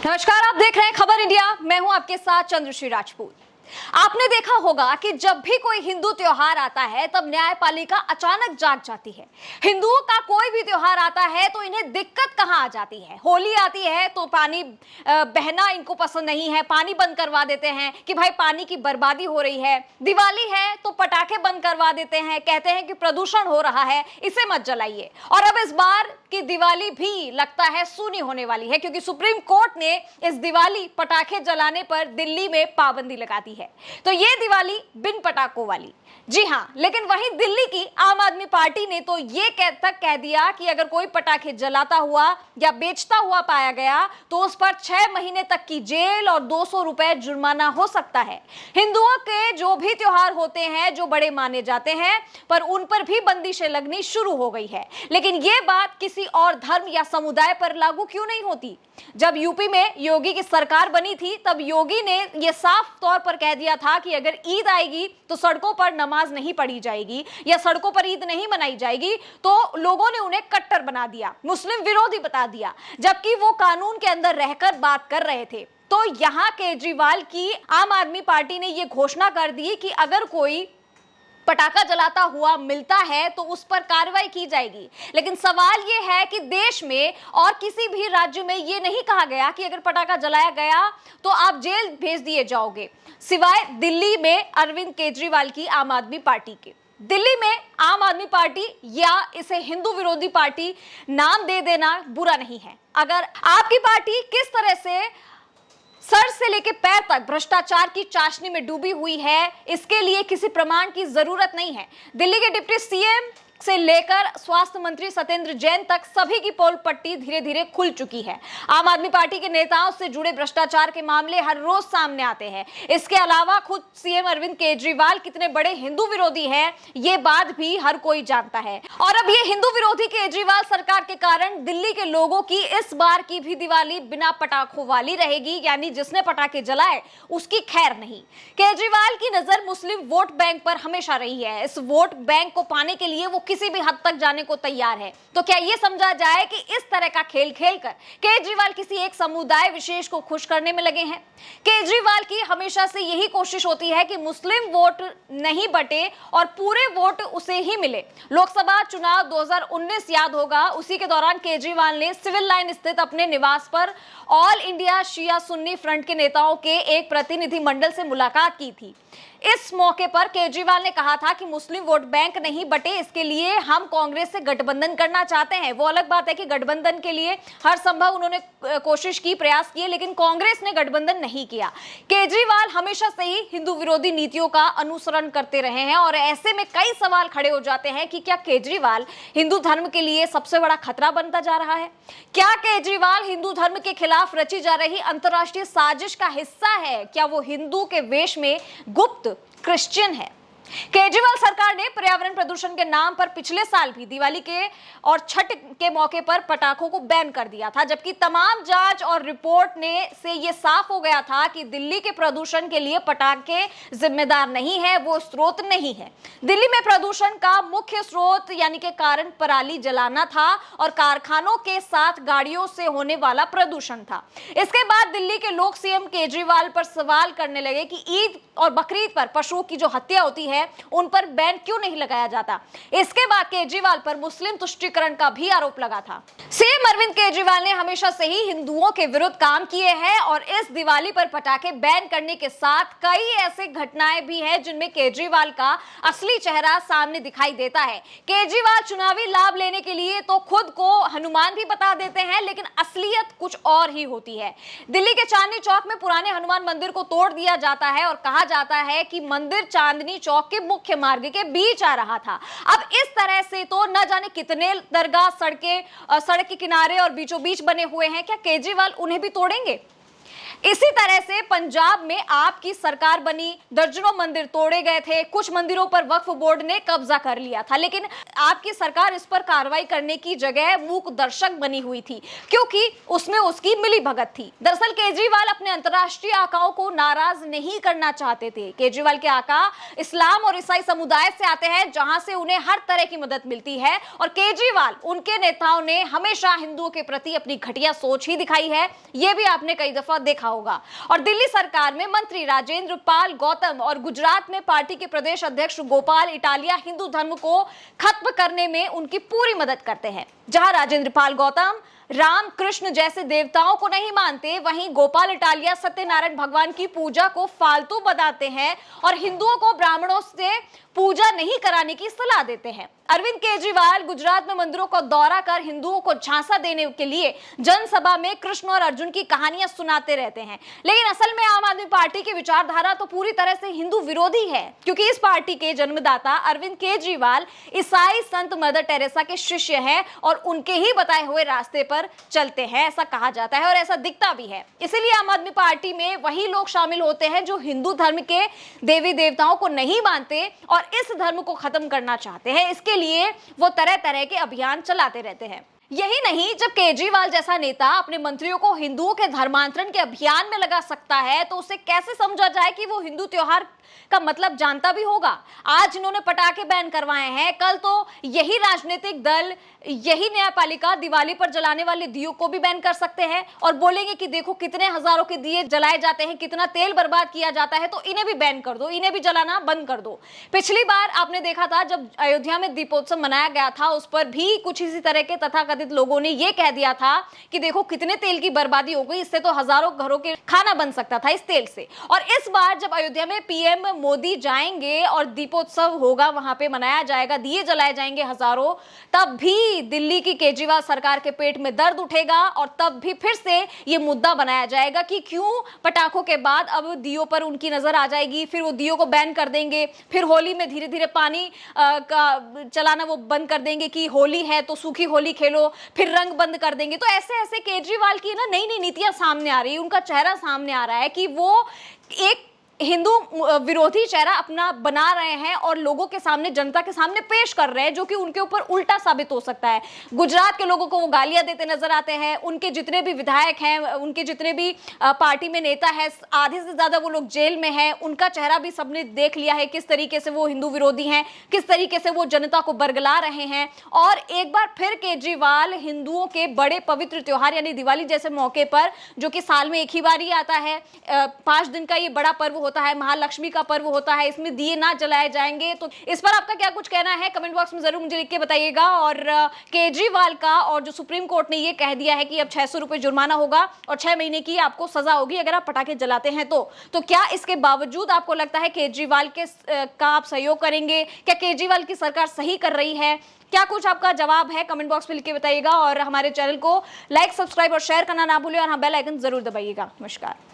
नमस्कार, आप देख रहे हैं खबर इंडिया। मैं हूं आपके साथ चंद्रश्री राजपूत। आपने देखा होगा कि जब भी कोई हिंदू त्योहार आता है तब न्यायपालिका अचानक जाग जाती है। हिंदुओं का कोई भी त्योहार आता है तो इन्हें दिक्कत कहां आ जाती है। होली आती है तो पानी बहना इनको पसंद नहीं है, पानी बंद करवा देते हैं कि भाई पानी की बर्बादी हो रही है। दिवाली है तो पटाखे बंद करवा देते हैं, कहते हैं कि प्रदूषण हो रहा है, इसे मत जलाइए। और अब इस बार की दिवाली भी लगता है सूनी होने वाली है, क्योंकि सुप्रीम कोर्ट ने इस दिवाली पटाखे जलाने पर दिल्ली में पाबंदी लगा दी है। तो ये दिवाली बिन पटाखों वाली, जी हां। लेकिन वहीं दिल्ली की आम आदमी पार्टी ने तो ये कह दिया कि अगर कोई पटाखे जलाता हुआ या बेचता हुआ पाया गया तो उस पर 6 महीने तक की जेल और 200 रुपए जुर्माना हो सकता है। हिंदुओं के जो भी त्योहार होते हैं जो बड़े माने जाते हैं, पर उन पर भी बंदिशें लगनी शुरू हो गई है। लेकिन ये बात किसी और धर्म या समुदाय पर लागू क्यों नहीं होती? जब यूपी में योगी की सरकार बनी थी तब योगी ने यह साफ तौर पर कह दिया था कि अगर ईद आएगी तो सड़कों पर नमाज नहीं पढ़ी जाएगी या सड़कों पर ईद नहीं मनाई जाएगी। तो लोगों ने उन्हें कट्टर बना दिया, मुस्लिम विरोधी बता दिया, जबकि वो कानून के अंदर रहकर बात कर रहे थे। तो यहां केजरीवाल की आम आदमी पार्टी ने यह घोषणा कर दी कि अगर कोई पटाखा जलाता हुआ मिलता है तो उस पर कार्रवाई की जाएगी। लेकिन सवाल यह है कि देश में और किसी भी राज्य में यह नहीं कहा गया कि अगर पटाखा जलाया गया तो आप जेल भेज दिए जाओगे, सिवाय दिल्ली में अरविंद केजरीवाल की आम आदमी पार्टी के। दिल्ली में आम आदमी पार्टी या इसे हिंदू विरोधी पार्टी नाम दे देना बुरा नहीं है। अगर आपकी पार्टी किस तरह से सर से लेकर पैर तक भ्रष्टाचार की चाशनी में डूबी हुई है, इसके लिए किसी प्रमाण की जरूरत नहीं है। दिल्ली के डिप्टी सीएम से लेकर स्वास्थ्य मंत्री सत्येंद्र जैन तक सभी की पोल पट्टी धीरे धीरे खुल चुकी है। आम आदमी पार्टी के नेताओं से जुड़े भ्रष्टाचार के मामले हर रोज सामने आते हैं। इसके अलावा खुद सीएम अरविंद केजरीवाल कितने बड़े हिंदू विरोधी हैं, ये बात भी हर कोई जानता है। और अब ये हिंदू विरोधी केजरीवाल सरकार के कारण दिल्ली के लोगों की इस बार की भी दिवाली बिना पटाखों वाली रहेगी, यानी जिसने पटाखे जलाए उसकी खैर नहीं। केजरीवाल की नजर मुस्लिम वोट बैंक पर हमेशा रही है। इस वोट बैंक को पाने के लिए वो किसी भी हद तक जाने को तैयार है। तो क्या यह समझा जाए कि इस तरह का खेल खेलकर केजरीवाल किसी एक समुदाय विशेष को खुश करने में लगे हैं? केजरीवाल की हमेशा से यही कोशिश होती है कि मुस्लिम वोट नहीं बटे और पूरे वोट उसे ही मिले। लोकसभा चुनाव 2019 याद होगा, उसी के दौरान केजरीवाल ने सिविल लाइन स्थित अपने निवास पर ऑल इंडिया शिया सुन्नी फ्रंट के नेताओं के एक प्रतिनिधि मंडल से मुलाकात की थी। इस मौके पर केजरीवाल ने कहा था कि मुस्लिम वोट बैंक नहीं बटे, इसके लिए हम कांग्रेस से गठबंधन करना चाहते हैं। वो अलग बात है कि गठबंधन के लिए हर संभव उन्होंने कोशिश की, प्रयास किए, लेकिन कांग्रेस ने गठबंधन नहीं किया। केजरीवाल हमेशा से ही हिंदू विरोधी नीतियों का अनुसरण करते रहे हैं और ऐसे में कई सवाल खड़े हो जाते हैं कि क्या केजरीवाल हिंदू धर्म के लिए सबसे बड़ा खतरा बनता जा रहा है? क्या केजरीवाल हिंदू धर्म के खिलाफ रची जा रही अंतरराष्ट्रीय साजिश का हिस्सा है? क्या वो हिंदू के वेश में गुप्त क्रिश्चियन है? केजरीवाल सरकार ने पर्यावरण प्रदूषण के नाम पर पिछले साल भी दिवाली के और छठ के मौके पर पटाखों को बैन कर दिया था, जबकि तमाम जांच और रिपोर्ट ने से यह साफ हो गया था कि दिल्ली के प्रदूषण के लिए पटाखे जिम्मेदार नहीं है, वो स्रोत नहीं है। दिल्ली में प्रदूषण का मुख्य स्रोत यानी कि कारण पराली जलाना था और कारखानों के साथ गाड़ियों से होने वाला प्रदूषण था। इसके बाद दिल्ली के लोग सीएम केजरीवाल पर सवाल करने लगे कि ईद और बकरीद पर पशुओं की जो हत्या होती है उन पर बैन क्यों नहीं लगाया जाता। इसके बाद केजरीवाल पर मुस्लिम तुष्टीकरण का भी आरोप लगा था। सीएम अरविंद केजरीवाल ने हमेशा से ही हिंदुओं के विरुद्ध काम किए हैं और इस दिवाली पर पटाखे बैन करने के साथ कई ऐसे घटनाएं भी हैं जिनमें केजरीवाल का असली चेहरा सामने दिखाई देता है। केजरीवाल चुनावी लाभ लेने के लिए तो खुद को हनुमान भी बता देते हैं, लेकिन असलियत कुछ और ही होती है। दिल्ली के चांदनी चौक में पुराने हनुमान मंदिर को तोड़ दिया जाता है और कहा जाता है कि मंदिर चांदनी चौक के मुख्य मार्ग के बीच आ रहा था। अब इस तरह से तो न जाने कितने दरगाह सड़क के किनारे और बीचों बीच बने हुए हैं, क्या केजरीवाल उन्हें भी तोड़ेंगे? इसी तरह से पंजाब में आपकी सरकार बनी, दर्जनों मंदिर तोड़े गए थे, कुछ मंदिरों पर वक्फ बोर्ड ने कब्जा कर लिया था, लेकिन आपकी सरकार इस पर कार्रवाई करने की जगह मूक दर्शक बनी हुई थी, क्योंकि उसमें उसकी मिलीभगत थी। दरअसल केजरीवाल अपने अंतर्राष्ट्रीय आकाओं को नाराज नहीं करना चाहते थे। केजरीवाल के आका इस्लाम और ईसाई समुदाय से आते हैं, जहां से उन्हें हर तरह की मदद मिलती है, और केजरीवाल उनके नेताओं ने हमेशा हिंदुओं के प्रति अपनी घटिया सोच ही दिखाई है। यह भी आपने कई दफा देखा होगा। और दिल्ली सरकार में मंत्री राजेंद्र पाल गौतम और गुजरात में पार्टी के प्रदेश अध्यक्ष गोपाल इटालिया हिंदू धर्म को खत्म करने में उनकी पूरी मदद करते हैं। जहां राजेंद्र पाल गौतम राम कृष्ण जैसे देवताओं को नहीं मानते, वहीं गोपाल इटालिया सत्यनारायण भगवान की पूजा को फालतू बताते हैं और हिंदुओं को ब्राह्मणों से पूजा नहीं कराने की सलाह देते हैं। अरविंद केजरीवाल गुजरात में मंदिरों का दौरा कर हिंदुओं को झांसा देने के लिए जनसभा में कृष्ण और अर्जुन की कहानियां सुनाते रहते हैं, लेकिन असल में आम आदमी पार्टी की विचारधारा तो पूरी तरह से हिंदू विरोधी है, क्योंकि इस पार्टी के जन्मदाता अरविंद केजरीवाल ईसाई संत मदर टेरेसा के शिष्य हैं और उनके ही बताए हुए रास्ते पर चलते हैं, ऐसा कहा जाता है और ऐसा दिखता भी है। इसीलिए आम आदमी पार्टी में वही लोग शामिल होते हैं जो हिंदू धर्म के देवी देवताओं को नहीं मानते और इस धर्म को खत्म करना चाहते हैं। इसके लिए वो तरह तरह के अभियान चलाते रहते हैं। यही नहीं, जब केजरीवाल जैसा नेता अपने मंत्रियों को हिंदुओं के धर्मांतरण के अभियान में लगा सकता है, तो उसे कैसे समझा जाए कि वो हिंदू त्योहार का मतलब जानता भी होगा। आज इन्होंने पटाखे बैन करवाए हैं, कल तो यही राजनीतिक दल, यही न्यायपालिका दिवाली पर जलाने वाले दियों को भी बैन कर सकते हैं और बोलेंगे कि देखो कितने हजारों के दिए जलाए जाते हैं, कितना तेल बर्बाद किया जाता है, तो इन्हें भी बैन कर दो, इन्हें भी जलाना बंद कर दो। पिछली बार आपने देखा था जब अयोध्या में दीपोत्सव मनाया गया था, उस पर भी कुछ इसी तरह के तथाकथित लोगों ने यह कह दिया था कि देखो कितने तेल की बर्बादी हो गई, इससे तो हजारों घरों के खाना बन सकता था इस तेल से। और इस बार जब अयोध्या में पीएम मोदी जाएंगे और दीपोत्सव होगा, वहां पे मनाया जाएगा, दिए जलाए जाएंगे हजारों, तब भी दिल्ली की केजरीवाल सरकार के पेट में दर्द उठेगा और तब भी फिर से ये मुद्दा बनाया जाएगा कि क्यों पटाखों के बाद अब दियों पर उनकी नजर आ जाएगी, फिर वो दियों को बैन कर देंगे, फिर होली में धीरे धीरे पानी का चलाना वो बंद कर देंगे कि होली है तो सूखी होली खेलो, फिर रंग बंद कर देंगे। तो ऐसे ऐसे केजरीवाल की ना नई नई नीतियां सामने आ रही है, उनका चेहरा सामने आ रहा है कि वो एक हिंदू विरोधी चेहरा अपना बना रहे हैं और लोगों के सामने, जनता के सामने पेश कर रहे हैं, जो कि उनके ऊपर उल्टा साबित हो सकता है। गुजरात के लोगों को वो गालियां देते नजर आते हैं, उनके जितने भी विधायक हैं, उनके जितने भी पार्टी में नेता हैं, आधे से ज्यादा वो लोग जेल में हैं, उनका चेहरा भी सबने देख लिया है, किस तरीके से वो हिंदू विरोधी हैं, किस तरीके से वो जनता को बरगला रहे हैं। और एक बार फिर केजरीवाल हिंदुओं के बड़े पवित्र त्योहार यानी दिवाली जैसे मौके पर, जो कि साल में एक ही बार ही आता है, 5 दिन का ये बड़ा पर्व होता है, महालक्ष्मी का पर्व होता है, इसमें दिए ना जलाए जाएंगे। तो इस पर आपका क्या कुछ कहना है, कमेंट बॉक्स में जरूर मुझे लिख के बताइएगा। और केजरीवाल का और जो सुप्रीम कोर्ट ने ये कह दिया है कि अब 600 रुपए जुर्माना होगा और 6 महीने की आपको सजा होगी अगर आप पटाखे जलाते हैं तो क्या इसके बावजूद आपको लगता है केजरीवाल का आप सहयोग करेंगे? क्या केजरीवाल की सरकार सही कर रही है? क्या कुछ आपका जवाब है, कमेंट बॉक्स में लिख के बताइएगा। और हमारे चैनल को लाइक, सब्सक्राइब और शेयर करना ना भूलिए और हाँ बेल आइकन जरूर दबाइएगा। नमस्कार।